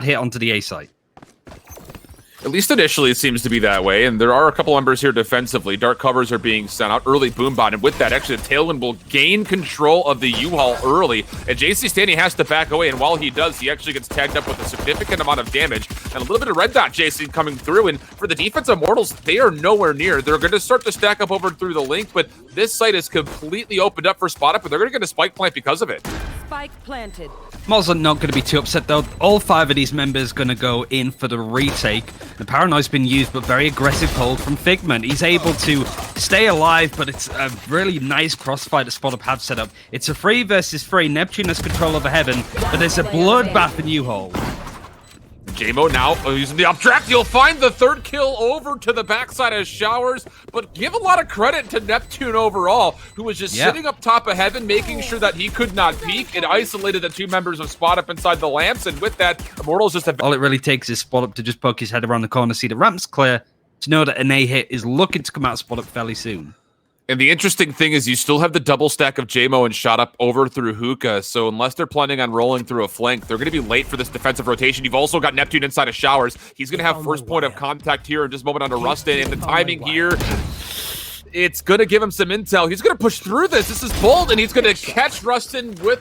hit onto the A site. At least initially it seems to be that way, and there are a couple embers here defensively. Dark covers are being sent out, early boombot, and with that, actually, the Tailwind will gain control of the U-Haul early, and jcStani has to back away, and while he does, he actually gets tagged up with a significant amount of damage, and a little bit of red dot JC coming through, and for the defense of Immortals, they are nowhere near. They're going to start to stack up over through the link, but this site is completely opened up for spot up, and they're going to get a spike plant because of it. Spike planted. Moz are not going to be too upset though. All 5 of these members going to go in for the retake. The Paranoid's been used, but very aggressive hold from Figment. He's able to stay alive, but it's a really nice crossfire that Spot Up have set up. It's a 3 versus 3. Neptune has control over Heaven, but there's a bloodbath in U-Haul. jmoh now using the updraft. You'll find the 3rd kill over to the backside of Showers, but give a lot of credit to Neptune overall, who was just sitting up top of Heaven, making sure that he could not peek. It isolated the 2 members of Spot Up inside the lamps, and with that, Immortals just have... All it really takes is Spot Up to just poke his head around the corner, see the ramp's clear, to know that an A hit is looking to come out of Spot Up fairly soon. And the interesting thing is you still have the double stack of jmoh and shot up over through Hookah, so unless they're planning on rolling through a flank, they're going to be late for this defensive rotation. You've also got Neptune inside of Showers. He's going to have first point of contact here in just a moment onto Rustun, and the timing here, it's going to give him some intel. He's going to push through this. This is bold, and he's going to catch Rustun with,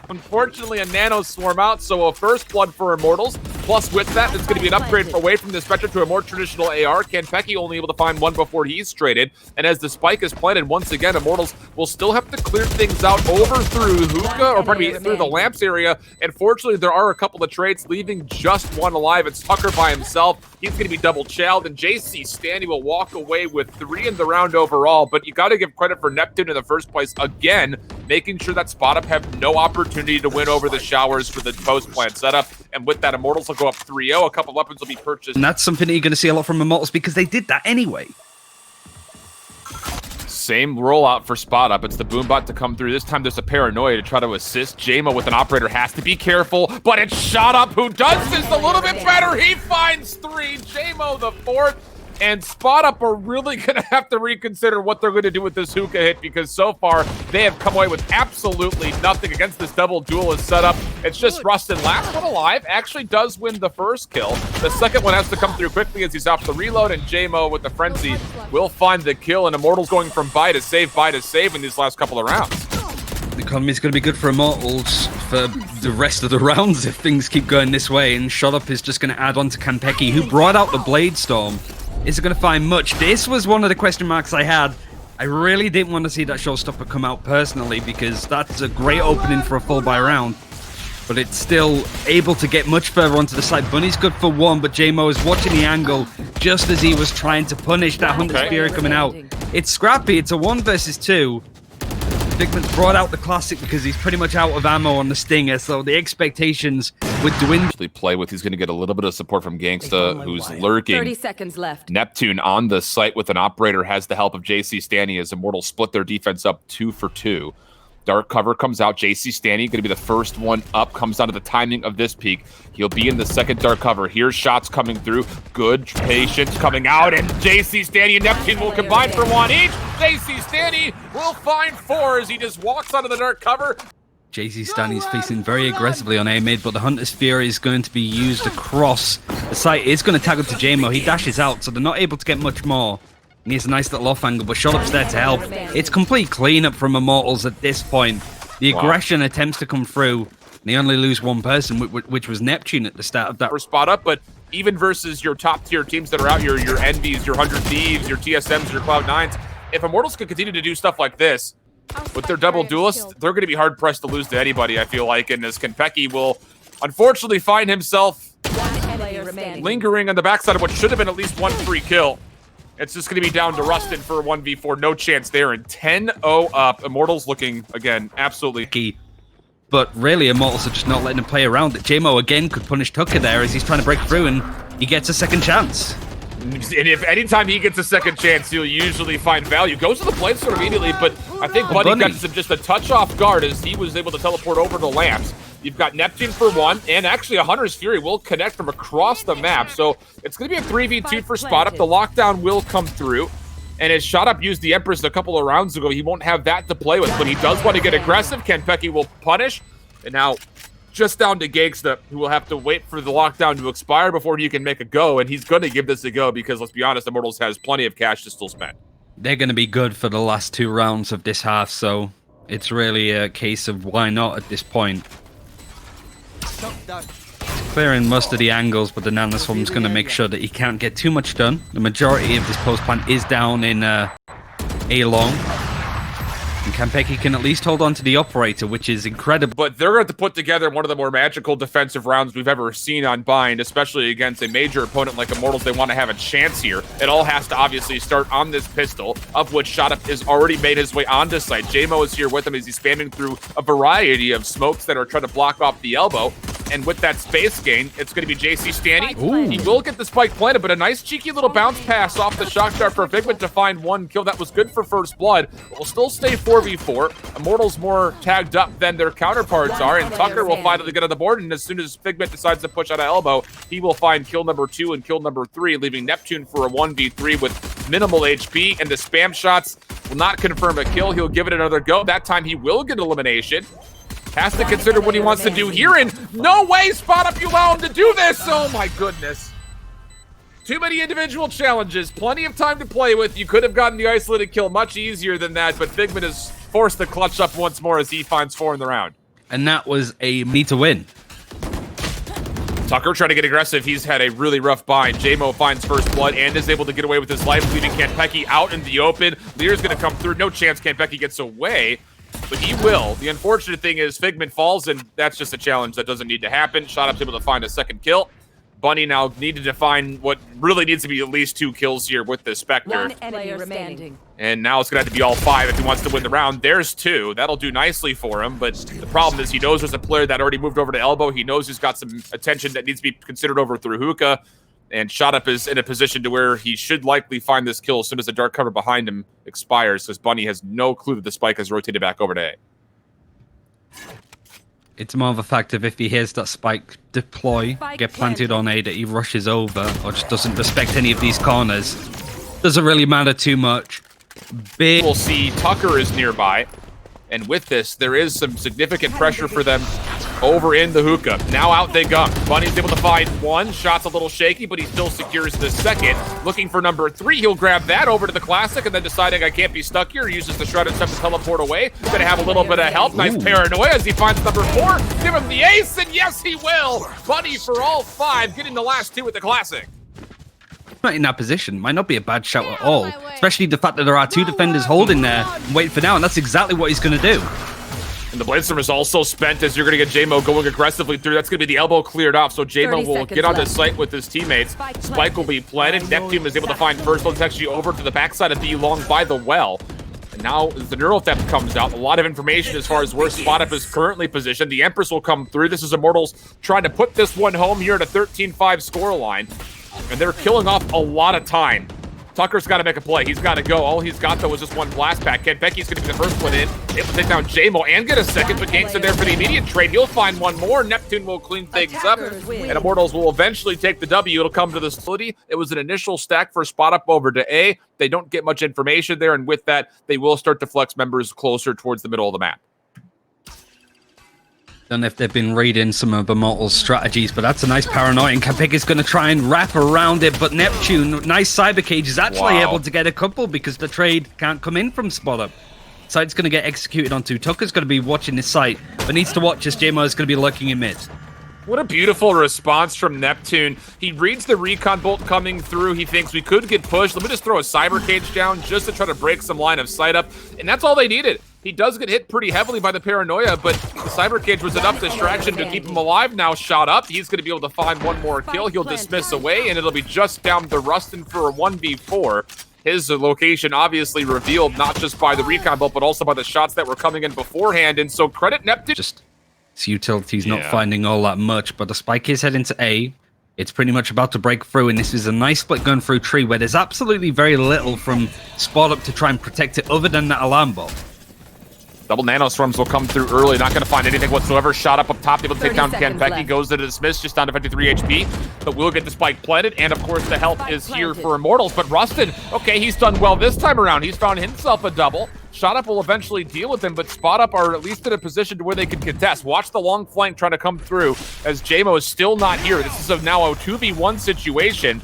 unfortunately, a nano swarm out, so a first blood for Immortals. Plus, with that, it's going to be an upgrade away from the Spectre to a more traditional AR. Kanpeki only able to find one before he's traded. And as the spike is planted, once again, Immortals will still have to clear things out over through Hookah, or pardon me, through the lamps area. And fortunately, there are a couple of trades, leaving just one alive. It's Tucker by himself. He's going to be double chowed, and jcStani will walk away with 3 in the round overall. But you got to give credit for Neptune in the first place, again, making sure that Spot Up have no opportunity to win over the Showers for the post-plant setup. And with that, Immortals will go up 3-0. A couple weapons will be purchased. And that's something that you're going to see a lot from Immortals because they did that anyway. Same rollout for Spot Up. It's the boombot to come through. This time there's a paranoia to try to assist. jmoh with an operator has to be careful, but it's Shot Up who does this a little bit better. He finds 3. jmoh the 4th. And Spot Up are really going to have to reconsider what they're going to do with this Hookah hit, because so far they have come away with absolutely nothing against this double duelist setup. It's just Rustun, last one alive, actually does win the first kill. The second one has to come through quickly as he's off the reload, and jmoh with the frenzy will find the kill, and Immortals going from buy to save in these last couple of rounds. The economy is going to be good for Immortals for the rest of the rounds if things keep going this way, and Shot Up is just going to add on to Kanpeki, who brought out the Blade Storm. Is it going to find much? This was one of the question marks I had. I really didn't want to see that showstopper come out personally, because that's a great opening for a full buy round. But it's still able to get much further onto the side. Bunny's good for 1, but jmoh is watching the angle just as he was trying to punish that Hunter Spear coming out. It's scrappy. It's a 1 versus 2. Figment's brought out the classic because he's pretty much out of ammo on the Stinger, so the expectations would dwindle. Play with, he's going to get a little bit of support from Genghsta, who's lurking. 30 seconds left. Neptune on the site with an operator has the help of jcStani as Immortals split their defense up 2 for 2. Dark cover comes out. jcStani going to be the first one up. Comes down to the timing of this peak. He'll be in the second dark cover. Here's shots coming through. Good patience coming out, and jcStani and Neptune will combine for 1 each. jcStani will find 4 as he just walks out of the dark cover. jcStani is facing very aggressively on A mid, but the Hunter's Fury is going to be used across the site. It's going to tag up to jmoh. He dashes out, so they're not able to get much more. And he has a nice little off angle, but Shot Up's there to help. It's complete cleanup from Immortals at this point. The aggression attempts to come through, and they only lose 1 person, which was Neptune at the start of that. For Spot Up, but even versus your top tier teams that are out, your Envies, your 100 Thieves, your TSMs, your Cloud9s, if Immortals can continue to do stuff like this, with their double duelists, they're going to be hard-pressed to lose to anybody, I feel like, and as Kanpeki will unfortunately find himself lingering on the backside of what should have been at least 1 free kill. It's just going to be down to Rustun for a 1v4. No chance there. And 10-0 up. Immortals looking, again, absolutely key. But really, Immortals are just not letting him play around it. jmoh, again, could punish Tucker there as he's trying to break through, and he gets a second chance. And if anytime he gets a second chance, he'll usually find value. Goes to the blade sword immediately, but I think Bunny got just a touch off guard as he was able to teleport over the lamps. You've got Neptune for 1, and actually a Hunter's Fury will connect from across the map. So it's going to be a 3v2 for Spot Up. The lockdown will come through. And as Shot Up used the Empress a couple of rounds ago, he won't have that to play with, but he does want to get aggressive. Kanpeki will punish. And now just down to Genghsta, who will have to wait for the lockdown to expire before he can make a go, and he's going to give this a go because, let's be honest, Immortals has plenty of cash to still spend. They're going to be good for the last 2 rounds of this half, so it's really a case of why not at this point. Clearing most of the angles, but the nanoswarm's going to make sure that he can't get too much done. The majority of this post plant is down in A long. And Kanpeki can at least hold on to the operator, which is incredible. But they're going to put together one of the more magical defensive rounds we've ever seen on Bind, especially against a major opponent like Immortals. They want to have a chance here. It all has to obviously start on this pistol, of which ShotUp has already made his way onto site. jmoh is here with him as he's spamming through a variety of smokes that are trying to block off the elbow. And with that space gain, it's going to be jcStani. He will get the spike planted, but a nice cheeky little bounce pass off the shock dart for Figment to find 1 kill. That was good for first blood. But will still stay 4v4. Immortals more tagged up than their counterparts are, and Tucker will finally get on the board. And as soon as Figment decides to push out of elbow, he will find kill number 2 and kill number 3, leaving Neptune for a 1v3 with minimal HP. And the spam shots will not confirm a kill. He'll give it another go. That time he will get elimination. Has to consider what he wants to do here, and no way, Spot Up, you allow him to do this! Oh my goodness. Too many individual challenges, plenty of time to play with. You could have gotten the isolated kill much easier than that, but Figment is forced to clutch up once more as he finds 4 in the round. And that was a need to win. Tucker trying to get aggressive. He's had a really rough bind. jmoh finds first blood and is able to get away with his life, leaving Kanpeki out in the open. Lear's going to come through. No chance Kanpeki gets away. But he will. The unfortunate thing is Figment falls, and that's just a challenge that doesn't need to happen. ShotUp's able to find a second kill. Bunny now needed to find what really needs to be at least 2 kills here with the Spectre. 1 enemy remaining. And now it's going to have to be all 5 if he wants to win the round. There's 2. That'll do nicely for him, but the problem is he knows there's a player that already moved over to elbow. He knows he's got some attention that needs to be considered over through hookah. And ShotUp is in a position to where he should likely find this kill as soon as the dark cover behind him expires, because Bunny has no clue that the spike has rotated back over to A. It's more of a fact of if he hears that spike deploy, get planted on A, that he rushes over or just doesn't respect any of these corners. Doesn't really matter too much. We'll see Tucker is nearby. And with this, there is some significant pressure for them over in the hookah. Now out they come. Bunny's able to find 1. Shot's a little shaky, but he still secures the second. Looking for number 3. He'll grab that over to the classic, and then deciding I can't be stuck here, he uses the shrouded step to teleport away. Gonna have a little bit of help. Nice paranoia as he finds number 4. Give him the ace, and yes, he will. Bunny for all 5, getting the last 2 at the classic. Not in that position might not be a bad shout at all, especially the fact that there are 2 defenders holding there, waiting for now, and that's exactly what he's going to do. And the Bladestorm is also spent as you're going to get jmoh going aggressively through. That's going to be the elbow cleared off, so jmoh will get onto site with his teammates. Spike will be planted. Neptune is able to find first blood. It's actually over to the backside of B long by the well. And now as the neural theft comes out, a lot of information as far as where SpotUp is currently positioned. The Empress will come through. This is Immortals trying to put this one home here at a 13-5 scoreline. And they're killing off a lot of time. Tucker's got to make a play. He's got to go. All he's got, though, is just 1 blast pack. Kanpeki's going to be the first one in. Able to take down jmoh and get a second, but Genghsta there for the immediate trade. He'll find 1 more. Neptune will clean things up, and Immortals will eventually take the W. It'll come to this facility. It was an initial stack for SpotUp over to A. They don't get much information there, and with that, they will start to flex members closer towards the middle of the map. Don't know if they've been reading some of Immortals' strategies, but that's a nice paranoia, and Kanpeki's going to try and wrap around it, but Neptune, nice cyber cage, is actually able to get a couple because the trade can't come in from SpotUp. Site's going to get executed on 2. Tucker's going to be watching this site, but needs to watch as jmoh is going to be lurking in mid. What a beautiful response from Neptune. He reads the recon bolt coming through. He thinks we could get pushed. Let me just throw a cyber cage down just to try to break some line of sight up, and that's all they needed. He does get hit pretty heavily by the paranoia, but the cyber cage was enough distraction to keep him alive. Now shot up. He's going to be able to find 1 more kill. He'll dismiss away, and it'll be just down to Rustun for a 1v4. His location obviously revealed not just by the recon bolt, but also by the shots that were coming in beforehand. And so credit Neptune. Just his utility's not finding all that much, but the spike is heading to A. It's pretty much about to break through, and this is a nice split going through tree where there's absolutely very little from SpotUp to try and protect it other than that alarm bot. Double nanoswarms will come through early. Not going to find anything whatsoever. Shot up top, able to take down Kanpeki. Goes to dismiss, just down to 53 HP. But will get the spike planted. And of course, the help is here for Immortals. But Rustun, okay, he's done well this time around. He's found himself a double. Shot up will eventually deal with him, but Spot Up are at least in a position to where they can contest. Watch the long flank trying to come through as jmoh is still not here. This is now a 2v1 situation.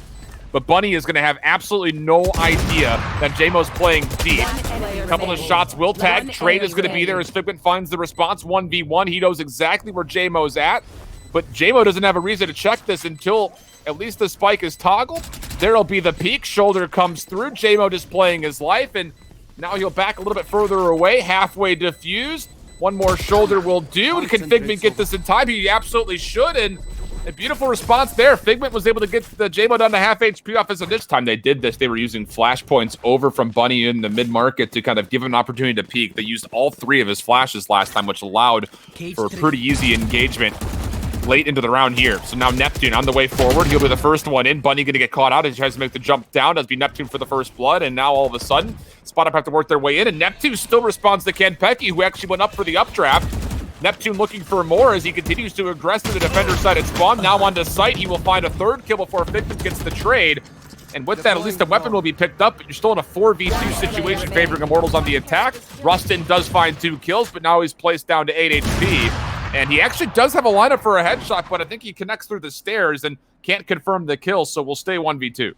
But Bunny is going to have absolutely no idea that jmoh's playing deep. A couple of shots will tag. Trade is going to be there as Figment finds the response. 1v1. He knows exactly where jmoh's at. But jmoh doesn't have a reason to check this until at least the spike is toggled. There'll be the peak. Shoulder comes through. jmoh displaying his life. And now he'll back a little bit further away. Halfway diffused. One more shoulder will do. And can Figment get this in time? He absolutely should. And a beautiful response there. Figment was able to get the jmoh down to half HP off. So this time they did this, they were using flashpoints over from Bunny in the mid-market to kind of give him an opportunity to peek. They used all 3 of his flashes last time, which allowed for a pretty easy engagement late into the round here. So now Neptune on the way forward. He'll be the first one in. Bunny going to get caught out as he tries to make the jump down. Does be Neptune for the first blood. And now all of a sudden, Spot Up have to work their way in. And Neptune still responds to Kanpeki, who actually went up for the updraft. Neptune looking for more as he continues to aggress to the defender side at spawn. Now onto site, he will find a 3rd kill before Figment gets the trade. And with that, at least a weapon will be picked up, but you're still in a 4v2 situation favoring Immortals on the attack. Rustun does find 2 kills, but now he's placed down to 8 HP. And he actually does have a lineup for a headshot, but I think he connects through the stairs and can't confirm the kill, so we'll stay 1v2.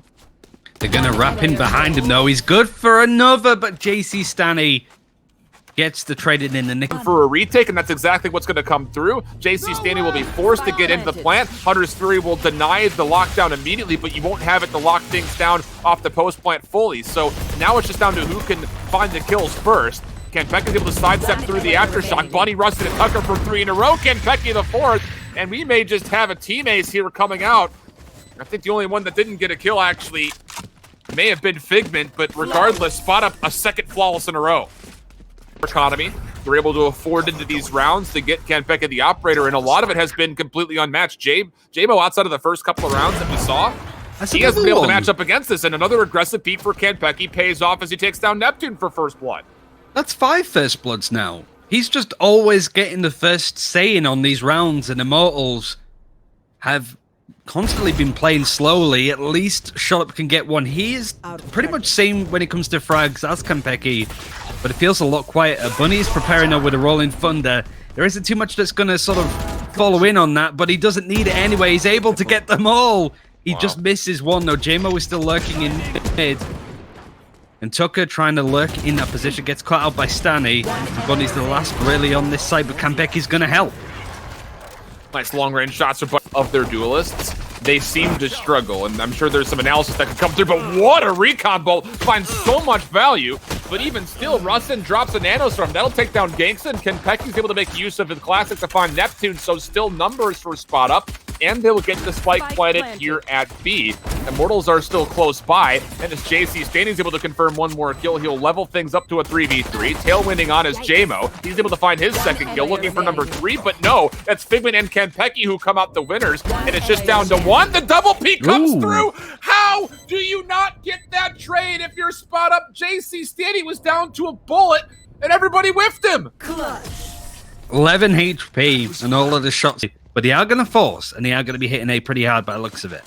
They're going to wrap in behind him, though. He's good for another, but jcStani gets the traded in the nick for a retake, and that's exactly what's going to come through. jcStani will be forced to get into the plant. Hunter's Fury will deny the lockdown immediately, but you won't have it to lock things down off the post plant fully. So now it's just down to who can find the kills first. Kanpeki is able to sidestep through the aftershock. Bunny, Rustun, and Tucker for 3 in a row. Kanpeki the 4th, and we may just have a team ace here coming out. I think the only one that didn't get a kill actually may have been Figment, but regardless, Spot Up a 2nd flawless in a row. Economy. They're able to afford into these rounds to get Kanpeki the operator, and a lot of it has been completely unmatched. jmoh, outside of the first couple of rounds that we saw, he hasn't been able to match up against this, and another aggressive peek for Kanpeki pays off as he takes down Neptune for first blood. That's 5 first bloods now. He's just always getting the first say in on these rounds, and Immortals have constantly been playing slowly. At least Shot Up can get one. He is pretty much same when it comes to frags as Kanpeki, but it feels a lot quieter. Bunny is preparing now with a Rolling Thunder. There isn't too much that's going to sort of follow in on that, but he doesn't need it anyway. He's able to get them all. He just misses one, though. jmoh is still lurking in mid. And Tucker trying to lurk in that position, gets caught out by Stani. And Bunny's the last really on this side, but Kanpeki's going to help. Nice long-range shots of their duelists. They seem to struggle, and I'm sure there's some analysis that could come through, but what a recon bolt! Finds so much value, but even still, Rustun drops a nanostorm. That'll take down Genghsta, and Kanpeki's able to make use of the classic to find Neptune, so still numbers for Spot Up, and they will get the spike planted here at B. Immortals are still close by, and as jcStani is able to confirm one more kill, he'll level things up to a 3v3. Tailwinding on is jmoh. He's able to find his 2nd kill, looking for number 3, but no, that's Figment and Kanpeki who come out the winners, and it's just down to 1. The double peek comes through. How do you not get that trade if you're Spot Up? jcStani was down to a bullet, and everybody whiffed him. 11 HP and all of the shots. But they are going to force, and they are going to be hitting A pretty hard by the looks of it.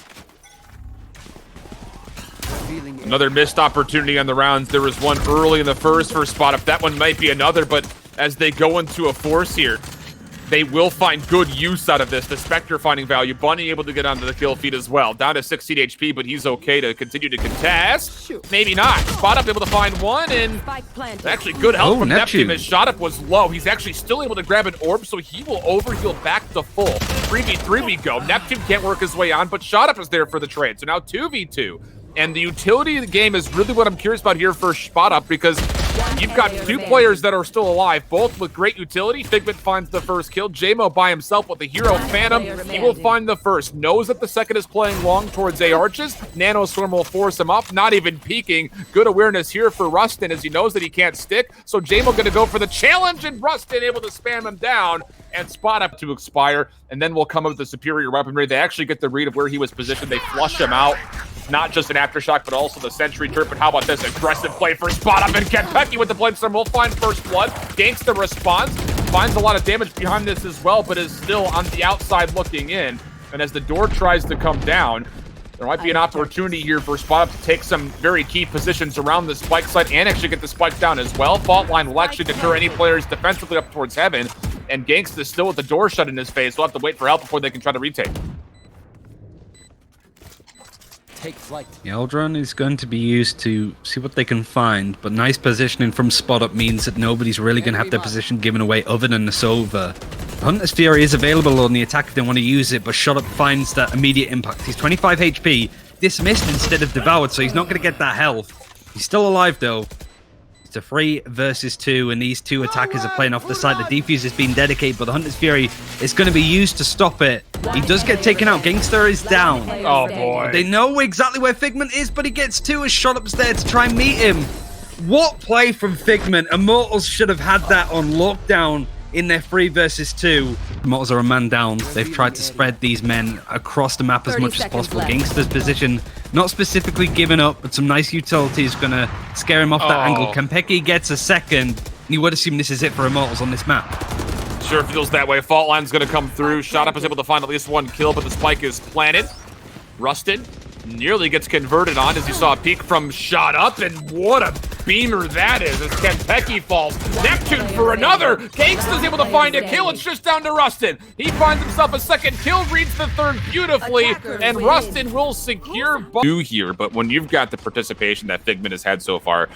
Another missed opportunity on the rounds. There was one early in the first for Spot Up. That one might be another, but as they go into a force here, they will find good use out of this. The Spectre finding value. Bunny able to get onto the kill feed as well. Down to 16 HP, but he's okay to continue to contest. Maybe not. Spot Up able to find one, and actually good help from Neptune. His Shot Up was low. He's actually still able to grab an orb, so he will overheal back to full. 3v3 we go. Neptune can't work his way on, but Shot Up is there for the trade. So now 2v2. And the utility of the game is really what I'm curious about here for Spot Up, because you've got 2 players that are still alive, both with great utility. Figment finds the first kill. jmoh by himself with the hero Phantom. He will find the first. Knows that the 2nd is playing long towards A arches. Nanostorm will force him up, not even peeking. Good awareness here for Rustun as he knows that he can't stick. So jmoh going to go for the challenge, and Rustun able to spam him down. And Spot Up to expire, and then we'll come up with the superior weaponry. They actually get the read of where he was positioned. They flush him out. It's not just an aftershock, but also the sentry turret. But how about this aggressive play for spot up, and Kanpeki with the bladestorm will find first blood. Genghsta responds, finds a lot of damage behind this as well, but is still on the outside looking in. And as the door tries to come down, there might be an opportunity here for Spot Up to take some very key positions around the spike site and actually get the spike down as well. Fault line will actually deter any players defensively up towards heaven, and Genghsta is still with the door shut in his face. We'll have to wait for help before they can try to retake. Take flight. The Eldron is going to be used to see what they can find, but nice positioning from Spot Up means that nobody's really going to have their position given away other than the Sova. Hunter's Fury is available on the attack if they want to use it, but Shot Up finds that immediate impact. He's 25 HP, dismissed instead of devoured, so he's not going to get that health. He's still alive though. It's a 3 versus 2, and these two attackers are playing off the side. The defuse is being dedicated, but the Hunter's Fury is going to be used to stop it. He does get taken out. Genghsta is down. Oh boy. They know exactly where Figment is, but he gets 2 as Shot Up's there to try and meet him. What play from Figment. Immortals should have had that on lockdown in their 3 versus 2. Immortals are a man down. They've tried to spread these men across the map as much as possible. Genghsta's position, not specifically given up, but some nice utility is going to scare him off that angle. Kanpeki gets a second, and you would assume this is it for Immortals on this map. Sure feels that way. Fault line's going to come through. Shot Up is able to find at least 1 kill, but the spike is planted. Rustun nearly gets converted on as you saw a peek from Shot Up, and what a beamer that is as Kanpeki falls. Neptune for another. Genghsta's able to find a kill. It's just down to Rustun. He finds himself a second kill, reads the third beautifully, and Rustun will secure here. But when you've got the participation that Figment has had so far,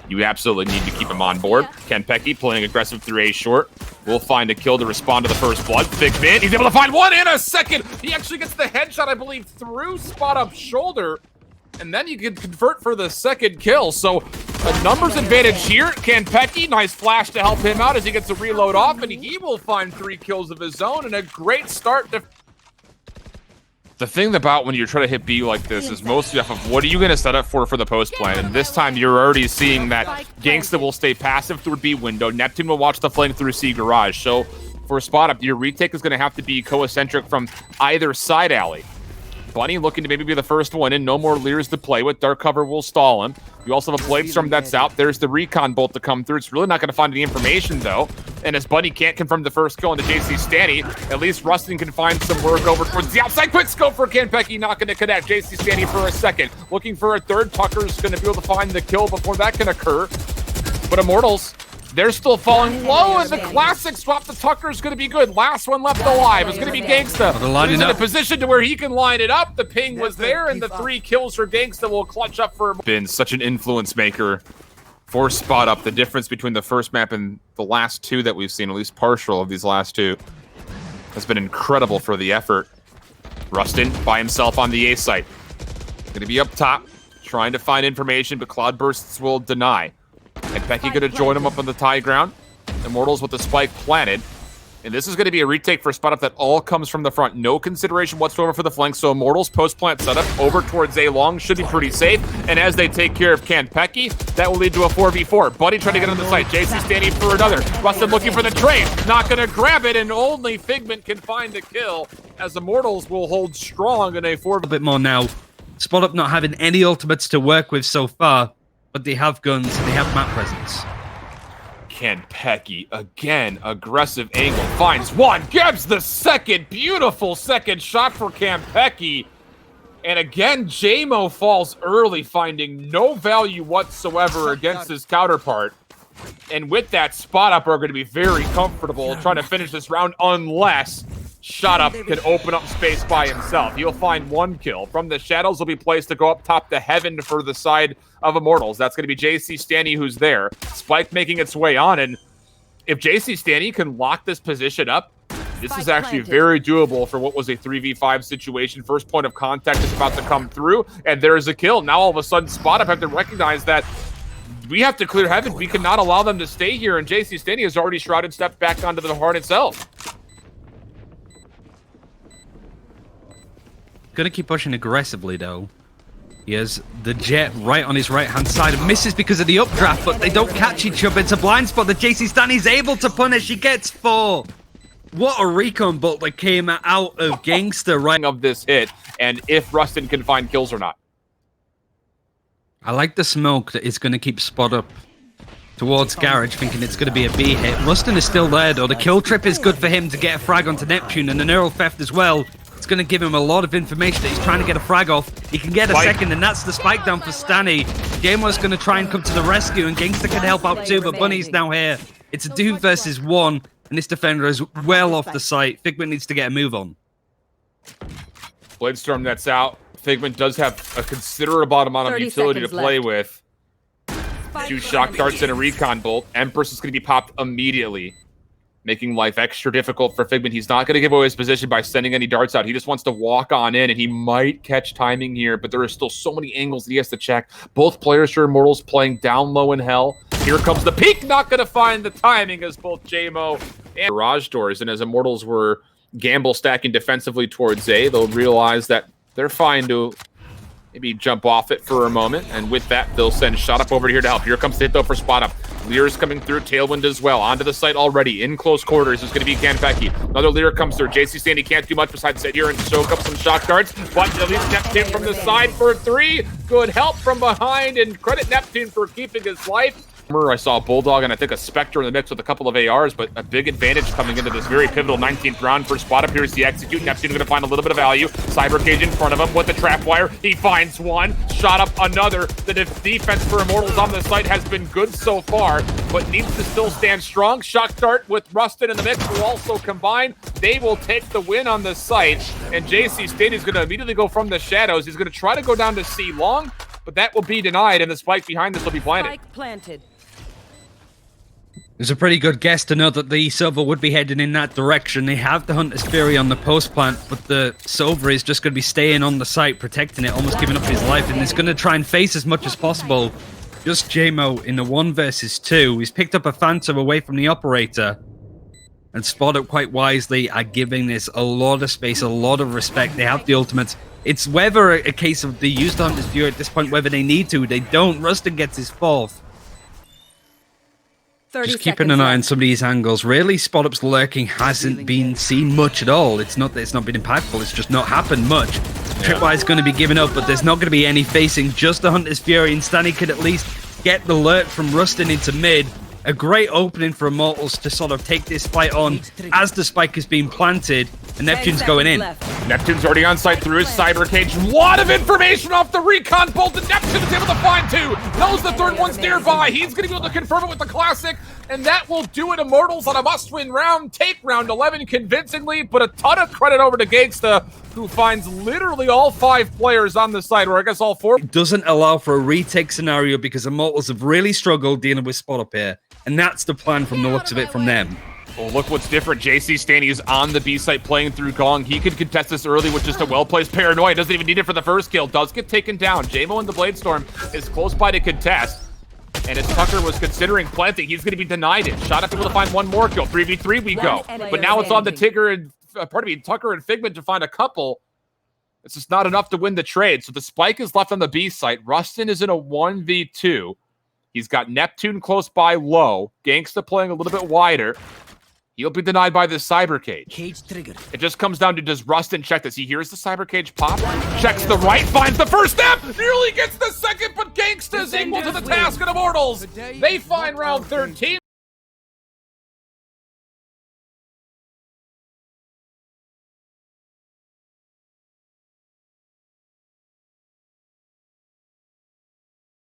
you absolutely need to keep him on board. Kanpeki playing aggressive through A short. Will find a kill to respond to the first blood. Figment, he's able to find 1 and a second. He actually gets the headshot, I believe, through Spot Up's shoulder. And then you can convert for the second kill. So a numbers advantage here. Kanpeki, nice flash to help him out as he gets a reload off. And he will find 3 kills of his own and a great start to... The thing about when you're trying to hit B like this is mostly off of what are you going to set up for the post plan, and this time you're already seeing that Genghsta will stay passive through B window, Neptune will watch the flank through C garage. So for Spot Up, your retake is going to have to be co-eccentric from either side alley. Bunny looking to maybe be the first one in. No more Leers to play with. Dark cover will stall him. You also have a Bladestorm that's out. There's the recon bolt to come through. It's really not going to find any information, though. And as Bunny can't confirm the first kill into jcStani, at least Rustun can find some work over towards the outside. Quick scope for Kanpeki, not going to connect. jcStani for a second. Looking for a third. Tucker's going to be able to find the kill before that can occur. But Immortals, they're still falling low, and the classic swap to Tucker is going to be good. Last one left alive. It's going to be Genghsta. He's in a position to where he can line it up. The ping was there, and the 3 kills for Genghsta will clutch up for... Been such an influence maker for Spot Up. The difference between the first map and the last 2 that we've seen, at least partial of these last 2, has been incredible for the effort. Rustun by himself on the A site. Going to be up top, trying to find information, but Cloudbursts will deny. Kanpeki going to join him up on the tie ground. Immortals with the spike planted. And this is going to be a retake for Spot Up that all comes from the front. No consideration whatsoever for the flank. So Immortals post-plant setup over towards A long should be pretty safe. And as they take care of Kanpeki, that will lead to a 4v4. Buddy trying to get on the site. jcStani for another. Rustun looking for the trade. Not going to grab it, and only Figment can find a kill as Immortals will hold strong in a 4v4. A bit more now. Spot Up not having any ultimates to work with so far, but they have guns, they have map presence. Kanpeki, again, aggressive angle, finds 1, gets the second, beautiful second shot for Kanpeki. And again, jmoh falls early, finding no value whatsoever against his counterpart. And with that, Spot Up are going to be very comfortable trying to finish this round unless Shot Up can open up space by himself. He'll find 1 kill. From the shadows will be placed to go up top to heaven for the side of Immortals. That's going to be jcStani who's there. Spike making its way on, and if jcStani can lock this position up, this is actually very doable for what was a 3v5 situation. First point of contact is about to come through, and there's a kill. Now all of a sudden, Spot Up have to recognize that we have to clear heaven. We cannot allow them to stay here, and jcStani has already shrouded stepped back onto the horn itself. Gonna keep pushing aggressively, though. He has the Jet right on his right-hand side and misses because of the updraft, but they don't catch each other. It's a blind spot that jcStani is able to punish. He gets 4. What a recon bolt that came out of Genghsta right of this hit, and if Rustun can find kills or not. I like the smoke that is going to keep Spot up towards Garage, thinking it's going to be a B hit. Rustun is still there, though. The kill trip is good for him to get a frag onto Neptune, and the neural theft as well. It's going to give him a lot of information that he's trying to get a frag off. He can get a second, and that's the spike down for jcStani. jmoh's going to try and come to the rescue, and Genghsta can help out too, but Bunny's now here. It's a 2 versus 1, and this defender is well off the site. Figment needs to get a move on. Bladestorm that's out. Figment does have a considerable amount of utility to play with. 2 shock darts and a recon bolt. Empress is going to be popped immediately, making life extra difficult for Figment. He's not going to give away his position by sending any darts out. He just wants to walk on in, and he might catch timing here, but there are still so many angles that he has to check. Both players are Immortals playing down low in hell. Here comes the peek, not going to find the timing as both jmoh and garage doors. And as Immortals were gamble stacking defensively towards A, they'll realize that they're fine to maybe jump off it for a moment, and with that, they'll send Shot Up over here to help. Here comes the hit, though, for Spot Up. Lear's coming through, Tailwind as well. Onto the site already, in close quarters is going to be Kanpeki. Another Lear comes through. jcStani can't do much besides sit here and soak up some shock darts, but at least Neptune from the side for 3. Good help from behind, and credit Neptune for keeping his life. I saw a Bulldog and I think a Spectre in the mix with a couple of ARs, but a big advantage coming into this very pivotal 19th round for Spot Up. Here's the execute. Neptune going to find a little bit of value. Cyber Cage in front of him with the trap wire. He finds one. Shot up another. The defense for Immortals on the site has been good so far, but needs to still stand strong. Shock Dart with Rustun in the mix will also combine. They will take the win on the site, and jcStani is going to immediately go from the shadows. He's going to try to go down to C long, but that will be denied, and the spike behind this will be planted. Spike planted. It was a pretty good guess to know that the Silver would be heading in that direction. They have the Hunter's Fury on the post plant, but the Silver is just going to be staying on the site, protecting it, almost giving up his life, and he's going to try and face as much as possible. Just jmoh in the 1 versus 2. He's picked up a Phantom away from the operator, and Spot Up quite wisely are giving this a lot of space, a lot of respect. They have the ultimates. It's whether a case of they use the Hunter's Fury at this point, whether they need to. They don't. Rustun gets his 4th. Just keeping an eye on some of these angles. Really, Spot Up's lurking hasn't been seen much at all. It's not that it's not been impactful, it's just not happened much. Tripwire is going to be given up, but there's not going to be any facing, just the Hunter's Fury, and jcStani could at least get the lurk from Rustun into mid. A great opening for Immortals to sort of take this fight on as the spike is being planted, and Neptune's going in. Neptune's already on site through his Cyber Cage. A lot of information off the recon bolt, and Neptune's able to find 2. Knows the 3rd one's nearby. He's going to be able to confirm it with the classic, and that will do it. Immortals on a must-win round. Take round 11 convincingly, but a ton of credit over to Genghsta, who finds literally all 5 players on the site, or I guess all 4. It doesn't allow for a retake scenario because Immortals have really struggled dealing with Spot Up here, and that's the plan from the looks of it from them. Well, look what's different. jcStani is on the B site playing through Gong. He could contest this early with just a well-placed paranoia. Doesn't even need it for the first kill. Does get taken down. jmoh in the Bladestorm is close by to contest. And as Tucker was considering planting, he's going to be denied it. Shot up able to find 1 more kill. 3v3 we go. But now it's on the Tucker and Figment to find a couple. It's just not enough to win the trade. So the spike is left on the B site. Rustun is in a 1v2. He's got Neptune close by low. Genghsta playing a little bit wider. He'll be denied by the Cyber Cage. Cage triggered. It just comes down to, does Rustun check this? He hears the Cyber Cage pop, checks the right, finds the first step, nearly gets the second, but Genghsta is equal to the task of Immortals. They find round 13.